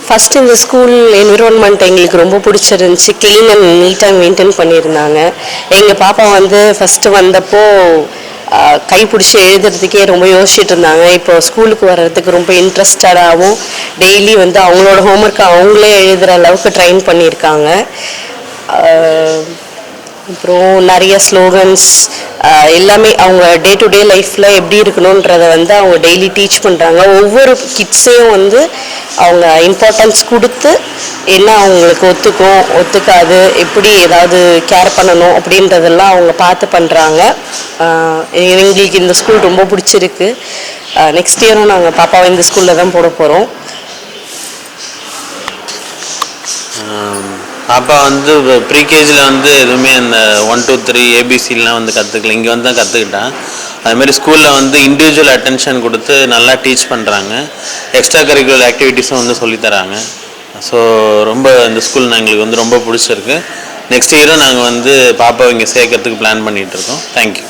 First இந்த school environment எங்களுக்கு ரொம்ப பிடிச்சிருந்துச்சி. க்ளீன் அண்ட் நீட்டாக மெயின்டைன் பண்ணியிருந்தாங்க. எங்கள் பாப்பா வந்து ஃபஸ்ட்டு வந்தப்போ கை பிடிச்சி எழுதுறதுக்கே ரொம்ப யோசிச்சுட்டு இருந்தாங்க. இப்போ ஸ்கூலுக்கு வர்றதுக்கு ரொம்ப இன்ட்ரெஸ்டடாகவும் டெய்லி வந்து அவங்களோட ஹோம்ஒர்க்கை அவங்களே எழுதுகிற அளவுக்கு ட்ரெயின் பண்ணியிருக்காங்க. அப்புறம் நிறைய ஸ்லோகன்ஸ் எல்லாமே அவங்க டே டு டே லைஃப்பில் எப்படி இருக்கணுன்றதை வந்து அவங்க டெய்லி டீச் பண்ணுறாங்க. ஒவ்வொரு கிட்ஸையும் வந்து அவங்க இம்பார்ட்டன்ஸ் கொடுத்து என்ன அவங்களுக்கு ஒத்துக்கும் ஒத்துக்காது எப்படி ஏதாவது கேர் பண்ணணும் அப்படின்றதெல்லாம் அவங்க பார்த்து பண்ணுறாங்க. எங்களுக்கு இந்த ஸ்கூல் ரொம்ப பிடிச்சிருக்கு. நெக்ஸ்ட் இயரும் நாங்கள் பாப்பாவை இந்த ஸ்கூலில் தான் போட போகிறோம். பாப்பா வந்து ப்ரீகேஜியில் வந்து எதுவுமே அந்த 1 2 3 ஏபிசிலாம் வந்து கற்றுக்கல. இங்கே வந்து தான் கற்றுக்கிட்டான். அதுமாரி ஸ்கூலில் வந்து இண்டிவிஜுவல் அட்டென்ஷன் கொடுத்து நல்லா டீச் பண்ணுறாங்க. எக்ஸ்ட்ரா கரிக்குலர் ஆக்டிவிட்டீஸும் வந்து சொல்லித்தராங்க. ஸோ ரொம்ப இந்த ஸ்கூல் எங்களுக்கு வந்து ரொம்ப பிடிச்சிருக்கு. நெக்ஸ்ட் இயரும் நாங்கள் வந்து பாப்பாவை இங்கே சேர்க்கறதுக்கு பிளான் பண்ணிகிட்ருக்கோம். தேங்க்யூ.